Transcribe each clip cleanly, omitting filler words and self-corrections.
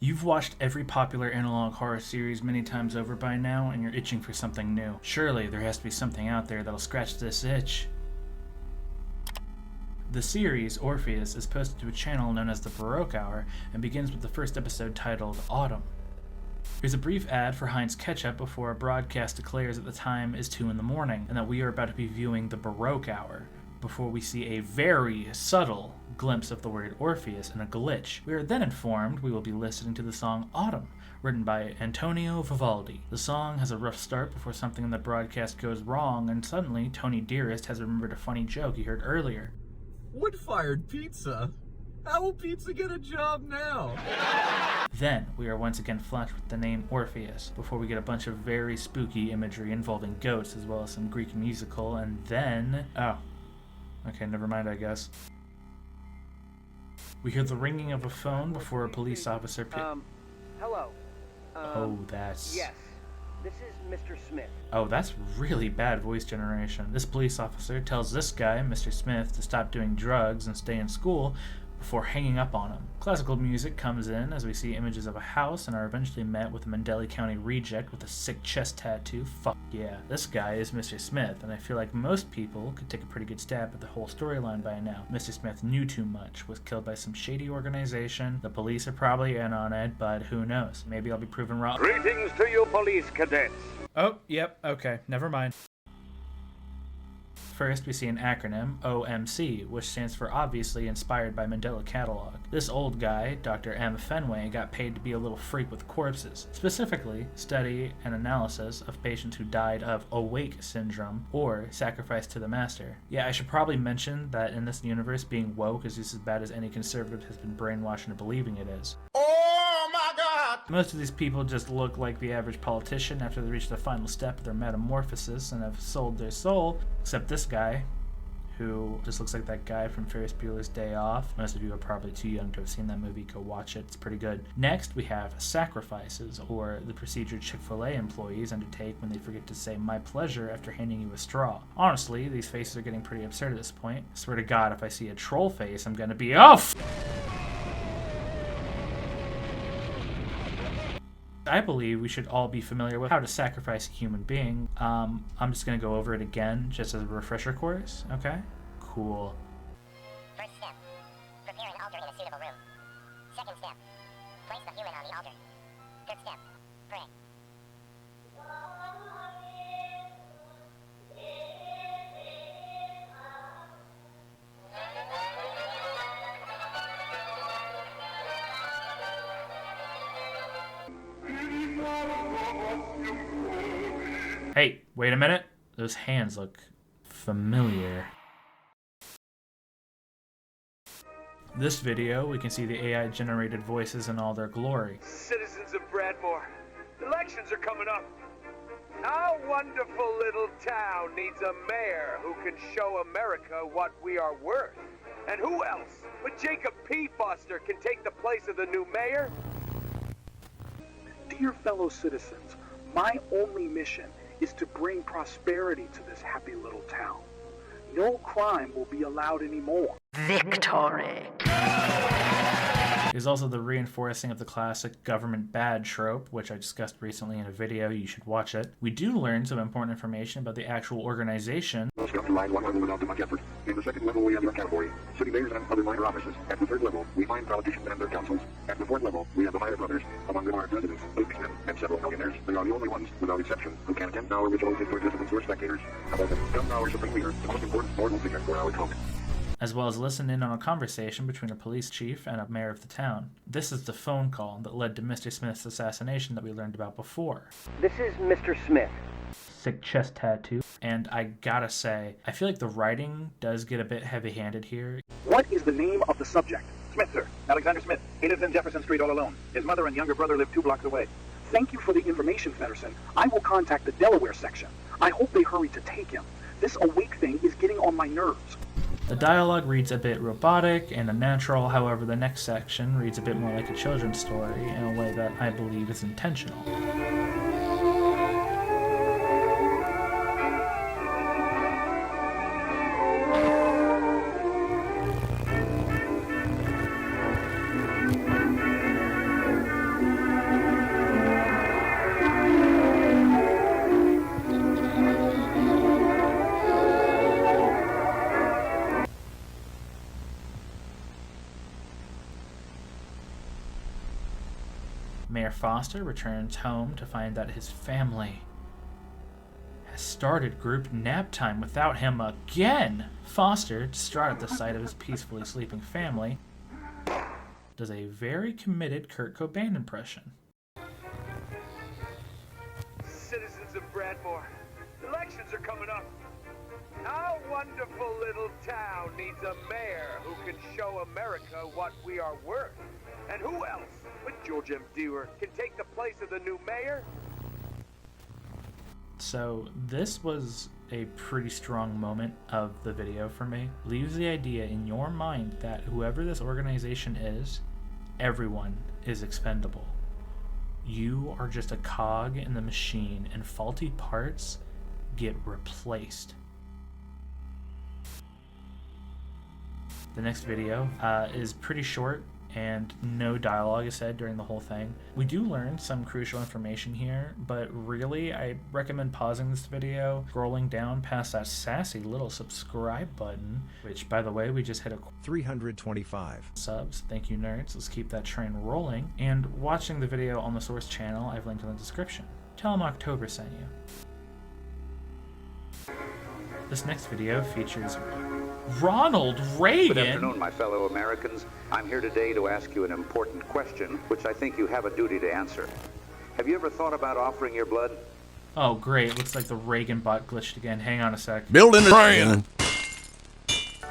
You've watched every popular analog horror series many times over by now, and you're itching for something new. Surely there has to be something out there that'll scratch this itch. The series, Orpheus, is posted to a channel known as the Baroque Hour and begins with the first episode titled Autumn. There's a brief ad for Heinz Ketchup before a broadcast declares that the time is 2 in the morning and that we are about to be viewing the Baroque Hour, before we see a very subtle glimpse of the word Orpheus and a glitch. We are then informed we will be listening to the song Autumn, written by Antonio Vivaldi. The song has a rough start before something in the broadcast goes wrong, and suddenly Tony Dearest has remembered a funny joke he heard earlier. Wood-fired pizza? How will pizza get a job now? Then, we are once again flashed with the name Orpheus, before we get a bunch of very spooky imagery involving goats, as well as some Greek musical, and then... okay, never mind, I guess. We hear the ringing of a phone before a police officer Hello. That's... Yes, this is Mr. Smith. Oh, that's really bad voice generation. This police officer tells this guy, Mr. Smith, to stop doing drugs and stay in school before hanging up on him. Classical music comes in as we see images of a house and are eventually met with a Mandela County reject with a sick chest tattoo. Fuck yeah. This guy is Mr. Smith, and I feel like most people could take a pretty good stab at the whole storyline by now. Mr. Smith knew too much, was killed by some shady organization. The police are probably in on it, but who knows? Maybe I'll be proven wrong. Greetings to you, police cadets. Oh, yep, okay, never mind. First, we see an acronym, OMC, which stands for Obviously Inspired by Mandela Catalog. This old guy, Dr. M. Fenway, got paid to be a little freak with corpses, specifically study and analysis of patients who died of awake syndrome or sacrifice to the master. Yeah, I should probably mention that in this universe, being woke is just as bad as any conservative has been brainwashed into believing it is. Oh my god! Most of these people just look like the average politician after they reach the final step of their metamorphosis and have sold their soul, except this guy, who just looks like that guy from Ferris Bueller's Day Off. Most of you are probably too young to have seen that movie. Go watch it. It's pretty good. Next, we have sacrifices, or the procedure Chick-fil-A employees undertake when they forget to say "my pleasure" after handing you a straw. Honestly, these faces are getting pretty absurd at this point. I swear to God, if I see a troll face, I'm gonna be off! I believe we should all be familiar with how to sacrifice a human being. I'm just going to go over it again, just as a refresher course, okay? Cool. First step, prepare an altar in a suitable room. Second step, place the human on the altar. Third step, pray. Hey, wait a minute. Those hands look familiar. This video, we can see the AI-generated voices in all their glory. Citizens of Bradmore, elections are coming up. Our wonderful little town needs a mayor who can show America what we are worth. And who else but Jacob P. Foster can take the place of the new mayor? Dear fellow citizens, my only mission is to bring prosperity to this happy little town. No crime will be allowed anymore. Victory. There's also the reinforcing of the classic government bad trope, which I discussed recently in a video. You should watch it. We do learn some important information about the actual organization. Step to line one level without too much effort. In the second level, we have your category, city mayors and other minor offices. At the third level, we find politicians and their councils. At the fourth level, we have the Meyer brothers. Among them are presidents, businessmen, and several millionaires. They are the only ones, without exception, who can attend our rituals if participants were spectators. However, come our supreme leader, the most important mortal figure for our cult. As well as listen in on a conversation between a police chief and a mayor of the town. This is the phone call that led to Mr. Smith's assassination that we learned about before. This is Mr. Smith. Sick chest tattoo. And I gotta say, I feel like the writing does get a bit heavy-handed here. What is the name of the subject? Smith, sir. Alexander Smith. He lives in Jefferson Street all alone. His mother and younger brother live 2 blocks away. Thank you for the information, Fedderson. I will contact the Delaware section. I hope they hurry to take him. This awake thing is getting on my nerves. The dialogue reads a bit robotic and unnatural, however the next section reads a bit more like a children's story in a way that I believe is intentional. Mayor Foster returns home to find that his family has started group nap time without him again. Foster, distraught at the sight of his peacefully sleeping family, does a very committed Kurt Cobain impression. Citizens of Bradmore, elections are coming up. Our wonderful little town needs a mayor who can show America what we are worth. And who else but George M. Dewar can take the place of the new mayor? So this was a pretty strong moment of the video for me. Leaves the idea in your mind that whoever this organization is, everyone is expendable. You are just a cog in the machine, and faulty parts get replaced. The next video is pretty short, and no dialogue is said during the whole thing. We do learn some crucial information here, but really I recommend pausing this video, scrolling down past that sassy little subscribe button, which, by the way, we just hit a 325 subs. Thank you, nerds. Let's keep that train rolling. And watching the video on the source channel I've linked in the description. Tell them October sent you. This next video features Ronald Reagan. Good afternoon, my fellow Americans. I'm here today to ask you an important question, which I think you have a duty to answer. Have you ever thought about offering your blood? Oh, great. Looks like the Reagan bot glitched again. Hang on a sec. Building a train.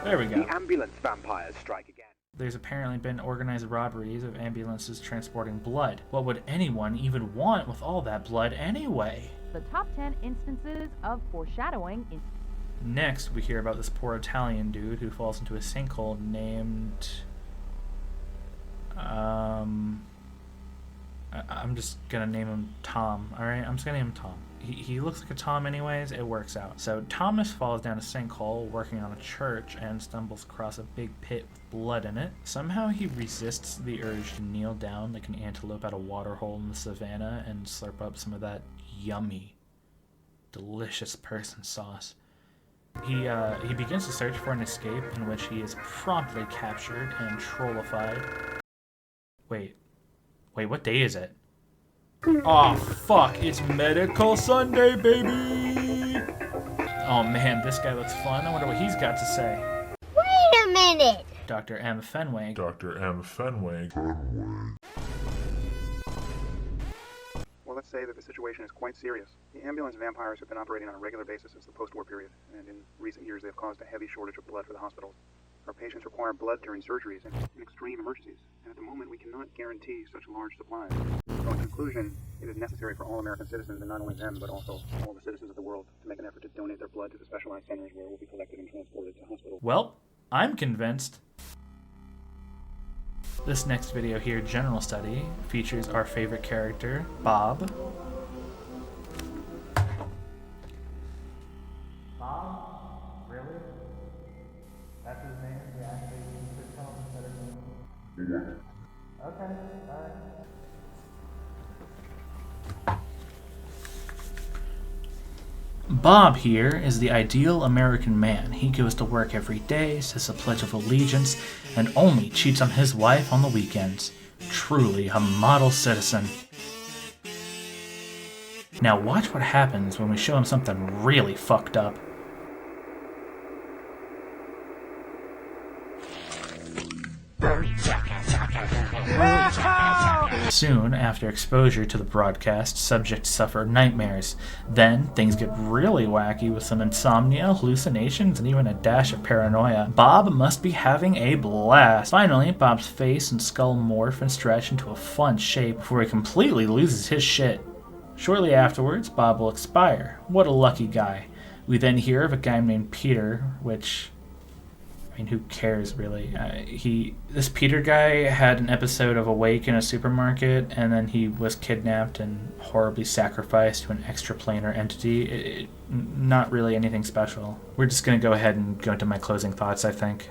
There we go. The ambulance vampires strike again. There's apparently been organized robberies of ambulances transporting blood. What would anyone even want with all that blood anyway? The top 10 instances of foreshadowing in... Next, we hear about this poor Italian dude who falls into a sinkhole named... I'm just gonna name him Tom, alright? I'm just gonna name him Tom. He looks like a Tom anyways, it works out. So Thomas falls down a sinkhole working on a church and stumbles across a big pit with blood in it. Somehow he resists the urge to kneel down like an antelope at a waterhole in the savannah and slurp up some of that yummy, delicious person sauce. He begins to search for an escape, in which he is promptly captured and trollified. Wait, what day is it? Oh fuck, it's Medical Sunday, baby! Oh man, this guy looks fun. I wonder what he's got to say. Wait a minute! Dr. M. Fenway. Well, let's say that the situation is quite serious. The ambulance vampires have been operating on a regular basis since the post-war period, and in recent years they've caused a heavy shortage of blood for the hospitals. Our patients require blood during surgeries and in extreme emergencies, and at the moment we cannot guarantee such large supplies. So in conclusion, it is necessary for all American citizens, and not only them, but also all the citizens of the world, to make an effort to donate their blood to the specialized centers where it will be collected and transported to hospitals. Well, I'm convinced. This next video here, General Study, features our favorite character, Bob. Bob? Really? That's his name? Yeah, actually, you could tell him instead of me. Okay, alright. Bob here is the ideal American man. He goes to work every day, says a pledge of allegiance, and only cheats on his wife on the weekends. Truly a model citizen. Now watch what happens when we show him something really fucked up. Soon after exposure to the broadcast, subjects suffer nightmares. Then, things get really wacky with some insomnia, hallucinations, and even a dash of paranoia. Bob must be having a blast. Finally, Bob's face and skull morph and stretch into a fun shape before he completely loses his shit. Shortly afterwards, Bob will expire. What a lucky guy. We then hear of a guy named Peter, which... I mean, who cares, really? This Peter guy had an episode of Awake in a supermarket, and then he was kidnapped and horribly sacrificed to an extraplanar entity. Not really anything special. We're just gonna go ahead and go into my closing thoughts, I think.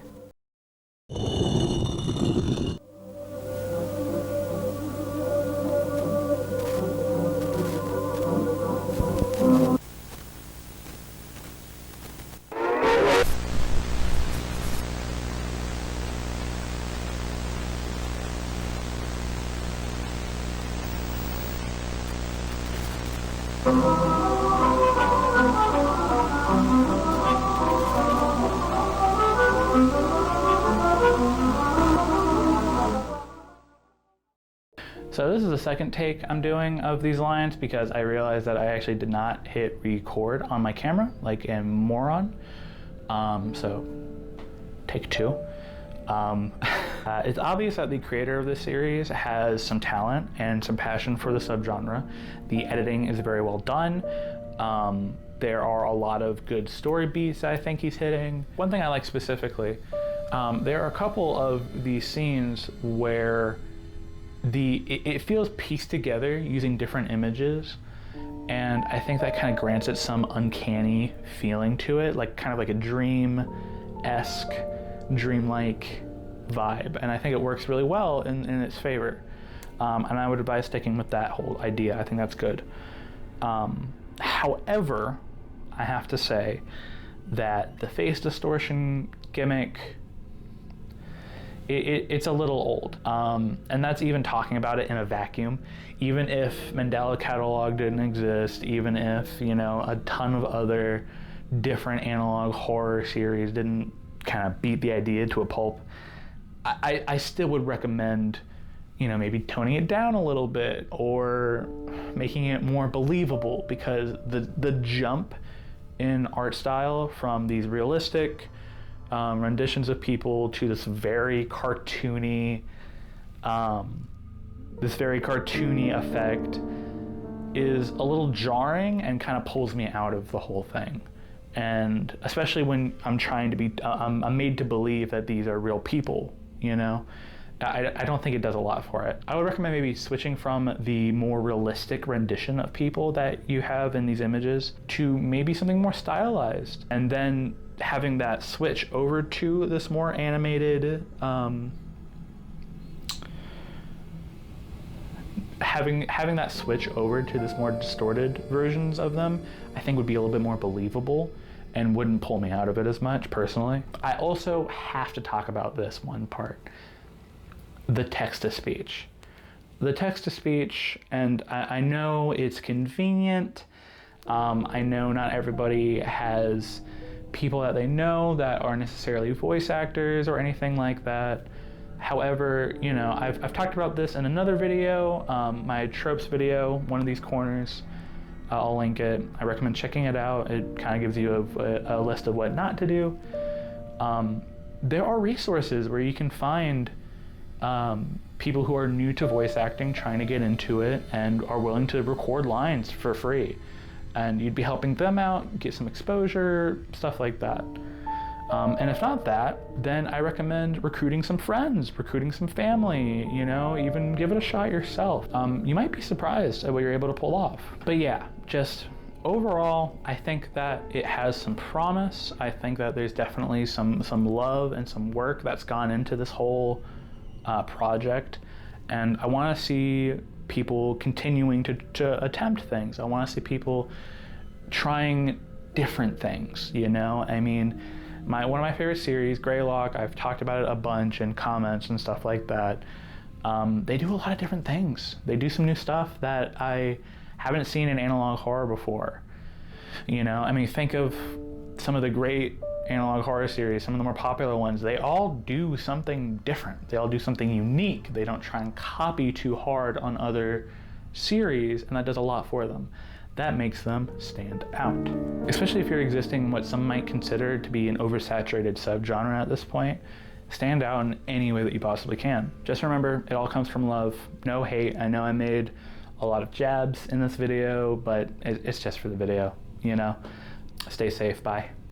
So this is the second take I'm doing of these lines because I realized that I actually did not hit record on my camera like a moron. So take two. It's obvious that the creator of this series has some talent and some passion for the subgenre. The editing is very well done. There are a lot of good story beats that I think he's hitting. One thing I like specifically, there are a couple of these scenes where it feels pieced together using different images, and I think that kind of grants it some uncanny feeling to it, like kind of like a dream-esque, dreamlike vibe, and I think it works really well in its favor. And I would advise sticking with that whole idea. I think that's good. However, I have to say that the face distortion gimmick, it's a little old, and that's even talking about it in a vacuum. Even if Mandela Catalog didn't exist, even if, you know, a ton of other different analog horror series didn't kind of beat the idea to a pulp, I still would recommend, you know, maybe toning it down a little bit or making it more believable, because the jump in art style from these realistic renditions of people to this very cartoony effect is a little jarring and kind of pulls me out of the whole thing. And especially when I'm trying to be, I'm made to believe that these are real people, you know? I don't think it does a lot for it. I would recommend maybe switching from the more realistic rendition of people that you have in these images to maybe something more stylized, and then having that switch over to this more animated, having that switch over to this more distorted versions of them, I think would be a little bit more believable and wouldn't pull me out of it as much, personally. I also have to talk about this one part. The text-to-speech. The text-to-speech, and I know it's convenient. I know not everybody has people that they know that are necessarily voice actors or anything like that. However, you know, I've talked about this in another video, my tropes video, one of these corners. I'll link it. I recommend checking it out. It kind of gives you a list of what not to do. There are resources where you can find people who are new to voice acting, trying to get into it, and are willing to record lines for free. And you'd be helping them out, get some exposure, stuff like that. And if not that, then I recommend recruiting some friends, recruiting some family, you know, even give it a shot yourself. You might be surprised at what you're able to pull off. But yeah, just overall, I think that it has some promise. I think that there's definitely some love and some work that's gone into this whole project, and I want to see people continuing to attempt things. I want to see people trying different things, you know? I mean, one of my favorite series, Greylock, I've talked about it a bunch in comments and stuff like that. They do a lot of different things. They do some new stuff that I haven't seen in analog horror before. You know, I mean, think of some of the great analog horror series, some of the more popular ones. They all do something different. They all do something unique. They don't try and copy too hard on other series, and that does a lot for them. That makes them stand out. Especially if you're existing in what some might consider to be an oversaturated subgenre at this point. Stand out in any way that you possibly can. Just remember, it all comes from love, no hate. I know I made a lot of jabs in this video, but it's just for the video, you know? Stay safe, bye.